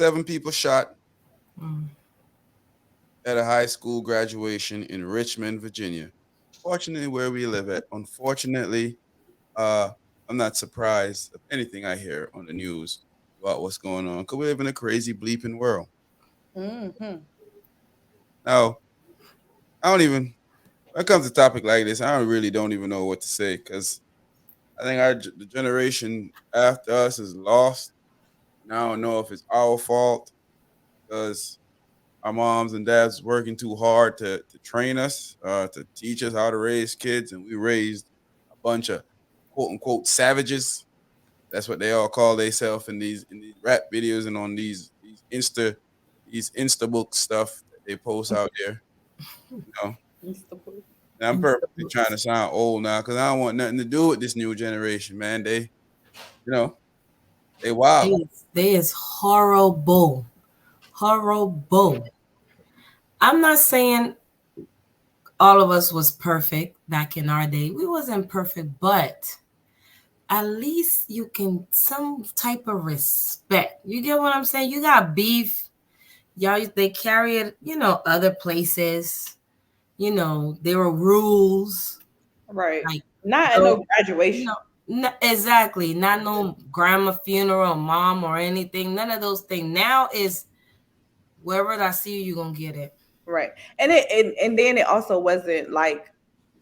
7 people shot at a high school graduation in Richmond, Virginia. Fortunately, where we live at. Unfortunately, uh, I'm not surprised of anything I hear on the news about what's going on because we live in a crazy bleeping world. Mm-hmm. Now, I don't even when it comes to a topic like this, I don't even know what to say because I think the generation after us is lost, and I don't know if it's our fault because our moms and dads working too hard to train us, to teach us how to raise kids, and we raised a bunch of quote unquote savages. That's what they all call themselves in these rap videos and on these Instabook stuff that they post out there. You know, and I'm purposely trying to sound old now because I don't want nothing to do with this new generation, man. You know, they wild. They is horrible. Horrible. I'm not saying all of us was perfect back in our day. We wasn't perfect, but at least you can some type of respect. You get what I'm saying? You got beef. Y'all they carry it, other places. There were rules. Right. Like Not at so, no graduation. exactly. Not no grandma funeral, mom or anything. None of those things. Now is wherever I see you, you're gonna get it. Right. And then it also wasn't like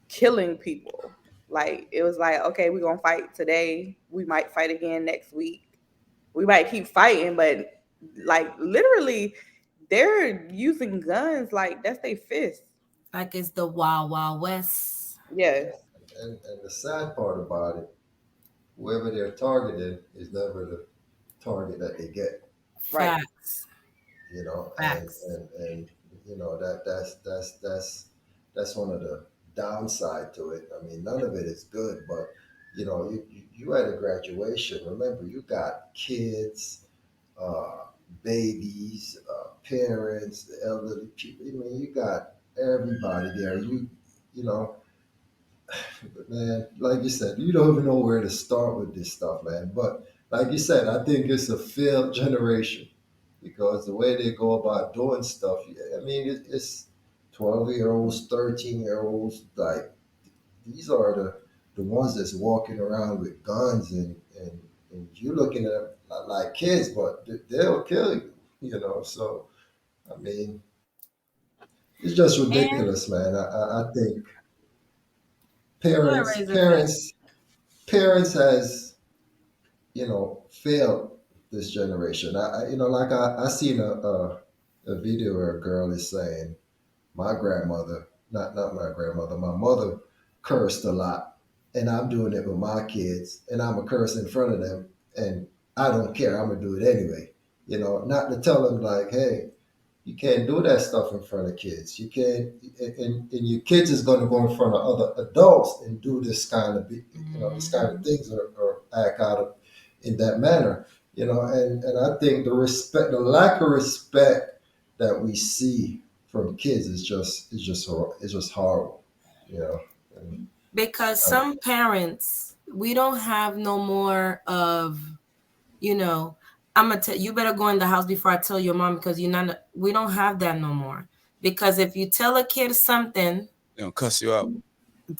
killing people. Like it was like, okay, we're gonna fight today. We might fight again next week. We might keep fighting, but like literally they're using guns like that's their fist. Like it's the Wild Wild West. Yes. And the sad part about it, whoever they're targeting is never the target that they get. Right. Facts. You know, Facts. and you know that's one of the downside to it. I mean, none of it is good, but you know, you at a graduation. Remember, you got kids, uh, babies, parents, the elderly people. I mean, you got everybody there. You know, but man, like you said, you don't even know where to start with this stuff, man. But like you said, I think it's a failed generation because the way they go about doing stuff, I mean, it's 12-year-olds, 13-year-olds, like these are the ones that's walking around with guns and you looking at them like kids, but they'll kill you, you know. So, I mean, it's just And ridiculous, man. I think go ahead, parents, Razor Fist. parents, parents has failed this generation. You know, like I seen a video where a girl is saying, my grandmother, not my grandmother, my mother cursed a lot, and I'm doing it with my kids, and I'm a curse in front of them, and I don't care. I'm gonna do it anyway. You know, not to tell them like, hey, you can't do that stuff in front of kids. You can't, and your kids is going to go in front of other adults and do this kind of, this kind of Mhm. things or act out of in that manner. You know, and I think the lack of respect that we see from kids is just horrible. You know, and, Because uh, some parents, we don't have no more of, you know, I'm gonna tell you better go in the house before I tell your mom because you're not. We don't have that no more. Because if you tell a kid something, They don't cuss you out.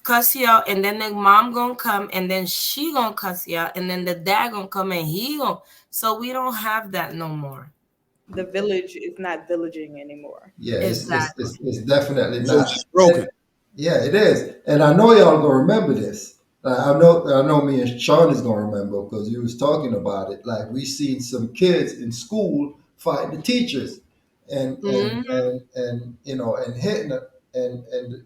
cuss you out, and then the mom gonna come, and then she gonna cuss you out, and then the dad gonna come and he gonna. So we don't have that no more. The village is not villaging anymore. yeah, Exactly. it's definitely Village not. is broken. Yeah, it is, and I know y'all gonna remember this. I know me and Sean is gonna remember because he was talking about it. Like we seen some kids in school fighting the teachers, Hmm. and and hitting them,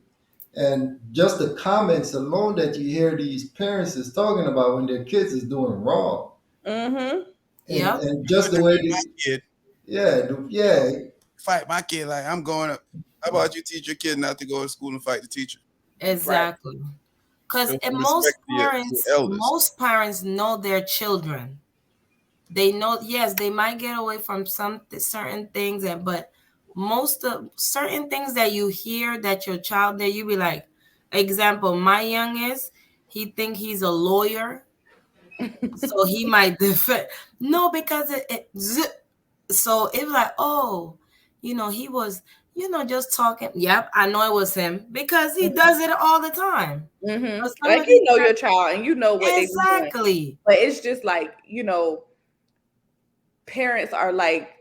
and just the comments alone that you hear these parents is talking about when their kids is doing wrong, Mm-hmm. Yep. and You just would the do way with my this, kid. yeah, yeah, Fight my kid like I'm going up. How about you teach your kid not to go to school and fight the teacher? Right. Exactly. Because Show some respect to your elders. most parents know their children. They know, yes, they might get away from some certain things, and but most of certain things that you hear that your child there, you be like, example, my youngest, he think he's a lawyer, so he might defend. No, because So it was like, oh, he was, just talking. Yep, I know it was him because he does it all the time. But some Like of these you know your child and you know what they be doing, exactly, but it's just like parents are like,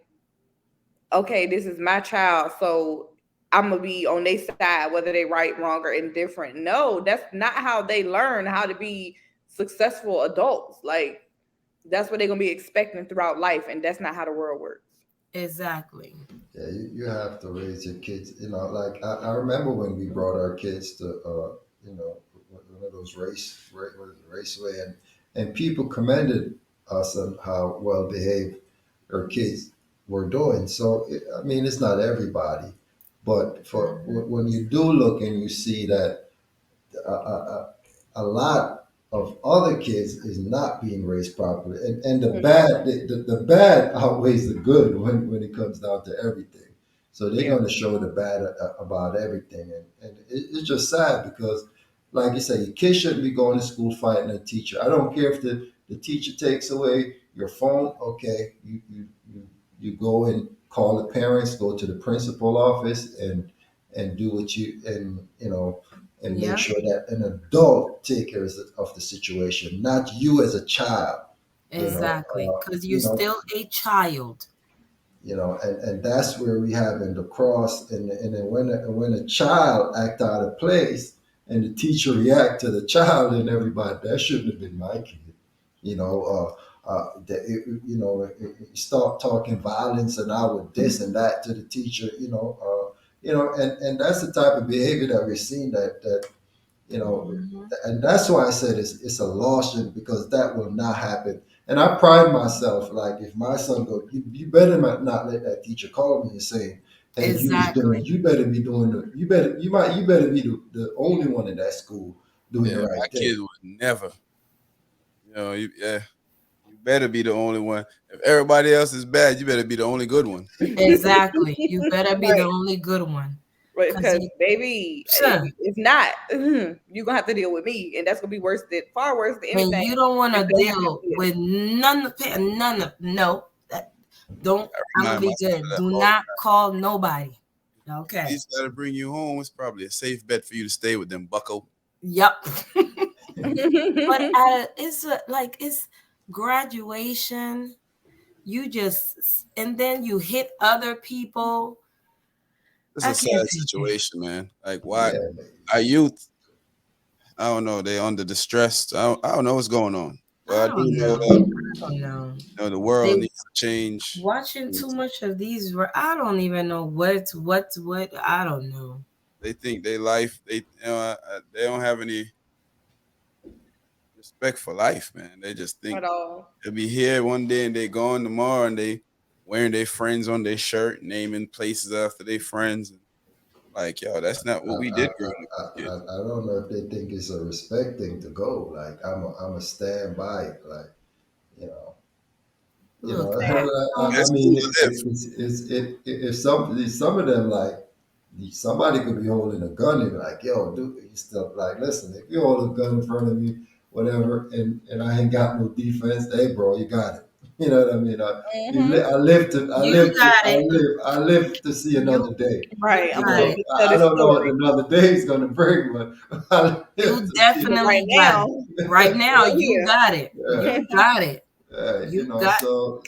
okay, this is my child, so I'm gonna be on their side, whether they right, wrong, or indifferent. No, that's not how they learn how to be successful adults. Like that's what they're gonna be expecting throughout life, and that's not how the world works. exactly. Yeah, you have to raise your kids. Like I remember when we brought our kids to, one of those what is it, raceway, and people commended us on how well behaved our kids were doing. So, I mean, it's not everybody, but Mhm. when you do look and you see that a lot of other kids is not being raised properly, and the bad outweighs the good when it comes down to everything. So they're Yeah. going to show the bad about everything, and it's just sad because, like you say, your kids shouldn't be going to school fighting a teacher. I don't care if the teacher takes away your phone. Okay, you go and call the parents, go to the principal office, and do what you and and make Yeah, sure that an adult take care of the situation, not you as a child. You Mm-hmm. know, exactly. Because you're you know, still a child. and that's where we have in the cross, and then when a child act out of place, and the teacher react to the child and everybody, that shouldn't have been my kid. You know, start talking violence and I would this and that to the teacher. And that's the type of behavior that we're seeing that you know Hmm. and that's why I said it's a loss, because that will not happen. And I pride myself, like, if my son go, you better not let that teacher call me and say, hey, Exactly. you better be doing you better be the only one in that school doing the Yeah, my right thing. kid would never. Yeah, you better be the only one. If everybody else is bad, you better be the only good one. Exactly. You better be the Right. only good one. Cause Because you, baby, sure. if not, you're gonna have to deal with me, and that's gonna be worse than far worse than And anything you don't want that to could happen deal to you. with none of no. That, don't. I I'm gonna remind be myself of good. that Do all the not time. call nobody. If Okay. he's got to bring you home, it's probably a safe bet for you to stay with them, Bucko. Yep. But like it's graduation. You just and then you hit other people. It's I a can't sad take it. situation, man. Like, why Yeah, our youth? I don't know. They under distress. I don't know what's going on. I But I do don't know know. that I don't know. the They world needs to change. watching too much of these. I don't even know what. I don't know. They think they life. They don't have any respect for life, man. They just think At all. they'll be here one day and they gone tomorrow, and they wearing their friends on their shirt, naming places after their friends. Like, yo, that's not I, what we I, did growing up I, as I kids. I don't know if they think it's a respect thing to go. Like, I'm a stand by it. Like, you know, Look, I It's mean, cool to live. if some of them, like, somebody could be holding a gun and be like, yo, dude, you still, like, listen, if you hold a gun in front of me, whatever, and I ain't got no defense, hey, bro, you got it. You know what I mean? Mm-hmm. you got it. I live to see You another day. you Right. I'm You gonna got live know, it. to tell I this don't know what story. another day is going to bring, but I live You to see. But right definitely got now, it. Right now, right you here. got it. You got it. You got So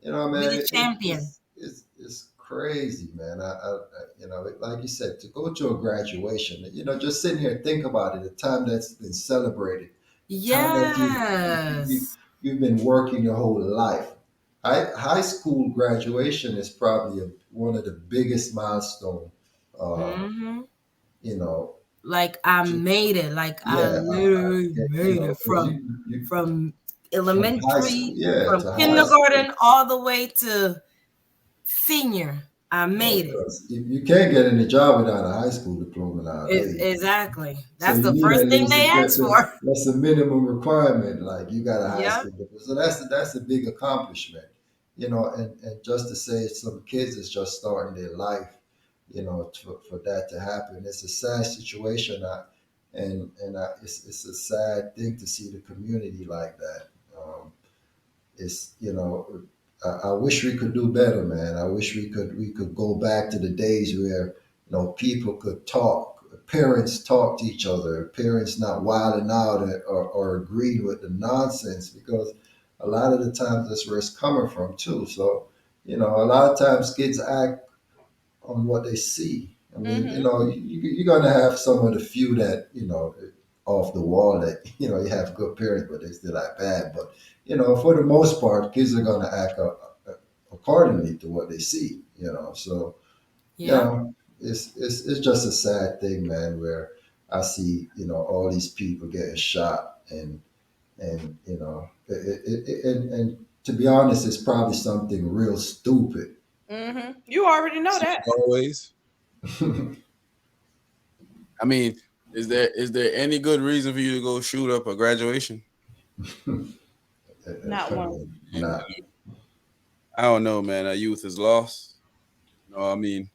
be man, the champion. it's crazy, man. Like you said, to go to a graduation, just sitting here and think about it, the time that's been celebrated, the time that Yes. you've been working your whole life. High school graduation is probably one of the biggest milestone. Uh, Hmm. you know, Like I made it. Like I yeah, literally made it because from from high school, elementary, yeah, from to high school. kindergarten all the way to senior. I Yeah, made it. because you can't get any job without a high school diploma nowadays. Exactly. So That's you the need first at thing least they ask for. that's a minimum requirement. Like, you got a high Yep. school diploma. So that's a big accomplishment. And just to say some kids is just starting their life, for that to happen. It's a sad situation. It's a sad thing to see the community like that. It's, I wish we could do better, man. I wish we could go back to the days where people could talk, parents talk to each other, parents not wilding out or agreeing with the nonsense, because a lot of the times that's where it's coming from too. So a lot of times kids act on what they see. I mean, Mm-hmm. you're gonna have some of the few that off the wall that you have good parents, but they still act bad. But for the most part, kids are gonna act accordingly to what they see. So you Yeah. know, it's just a sad thing, man. Where I see all these people getting shot, and and to be honest, it's probably something real stupid. Mm-hmm. You already know that. Always. I mean, is there any good reason for you to go shoot up a graduation? Not one. Not. I don't know, man. Our youth is lost. I mean,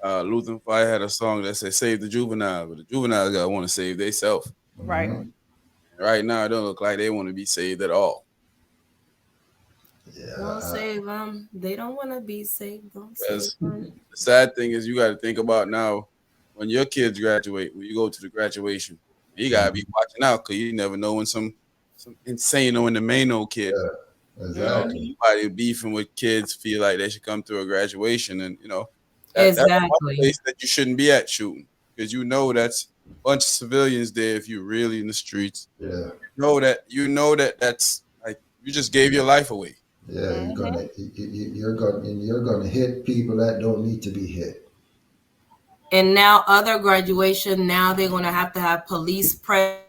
Luther Fire had a song that said "Save the juvenile," but the juveniles gotta want to save themselves. Right. Mhm. Right now, it don't look like they want to be saved at all. Don't Yeah. save them. They don't want to be saved. Don't save Because them. the sad thing is, you got to think about now when your kids graduate, when you go to the graduation, you gotta be Mhm. watching out because you never know when some insane or in the main old kid, Yeah. Exactly. Mm-hmm. somebody beefing with kids feel like they should come to a graduation, and that's one Exactly. place that you shouldn't be at shooting because that's a bunch of civilians there. If you're really in the streets, Yeah. you know that that's like you just gave your life away. Yeah. Mm-hmm. You're gonna hit people that don't need to be hit. And now other graduation, now they're going to have police presence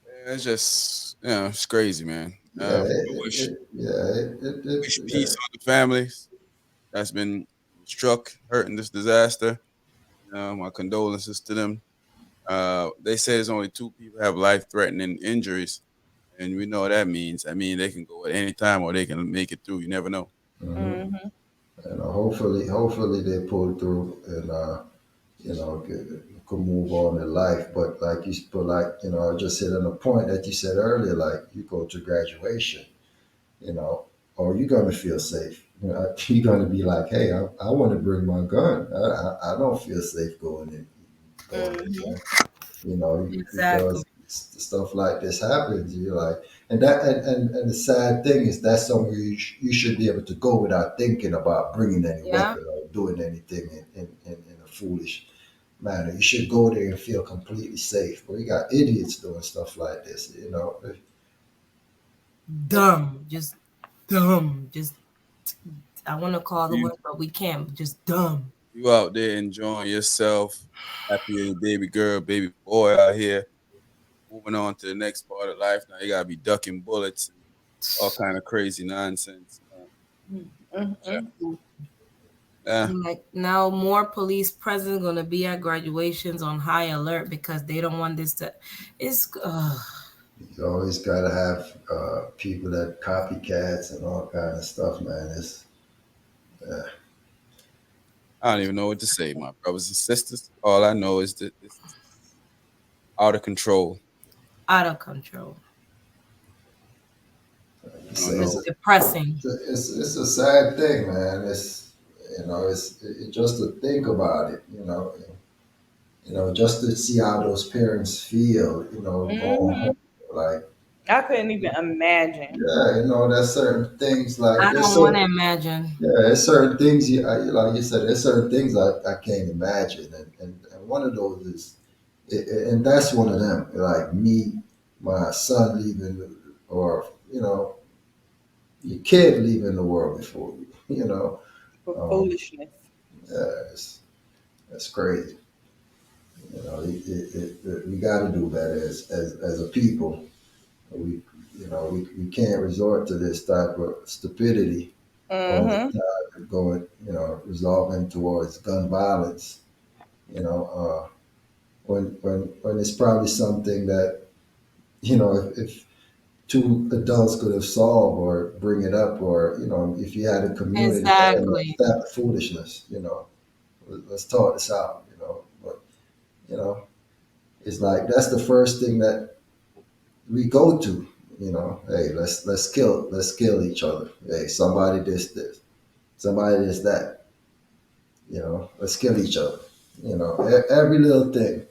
Yeah, it's just it's crazy, man. Yeah. Wish Yeah. wish Yeah. peace on the families that's been struck, hurt in this disaster. My condolences to them. They say there's only two people have life-threatening injuries, and we know what that means. I mean, they can go at any time, or they can make it through. You never know. Hmm. Mm-hmm. And hopefully they pull through and could move on in life. But I just hit on a point that you said earlier. Like you go to graduation, you know, or you're gonna feel safe. You're gonna be like, hey, I want to bring my gun. I don't feel safe going in Mm-hmm. there. Because exactly. stuff like this happens. You're like, and the sad thing is that's somewhere you should be able to go without thinking about bringing any Yeah. weapon or doing anything in a foolish manner. You should go there and feel completely safe. But we got idiots doing stuff like this. Dumb. Just dumb. Just I want to call the You word, but we can't. Just dumb. you out there enjoying yourself, happy your baby girl, baby boy out here, moving on to the next part of life. Now you gotta be ducking bullets and all kind of crazy nonsense. Mm-hmm. Yeah, Like now, more police presence going to be at graduations on high alert because they don't want this to. It's You always gotta have people that copycats and all kind of stuff, man. It's I don't even know what to say, my brothers and sisters. All I know is that it's out of control. out of control. like you I don't say, It's know. depressing. it's a sad thing, man. It's just to think about it, just to see how those parents feel, going Mm-hmm. home. Like, I couldn't even imagine. yeah, there's certain things like I don't want to imagine. there's certain things like you said, there's certain things I can't imagine, and one of those is, and that's one of them. Like me, my son leaving, or your kid leaving the world before you. For Um, foolishness. yeah, that's crazy. We got to do better as a people. We we can't resort to this type of stupidity all the Mm-hmm. time, going resolving towards gun violence. You know, when it's probably something that if two adults could have solved or bring it up, or if you had a community, hey, man, Exactly. stop the foolishness. Let's talk this out. But you know, it's like that's the first thing that we go to. You know, hey, let's kill each other. Hey, somebody this, somebody this that. You know, let's kill each other. You know, every little thing.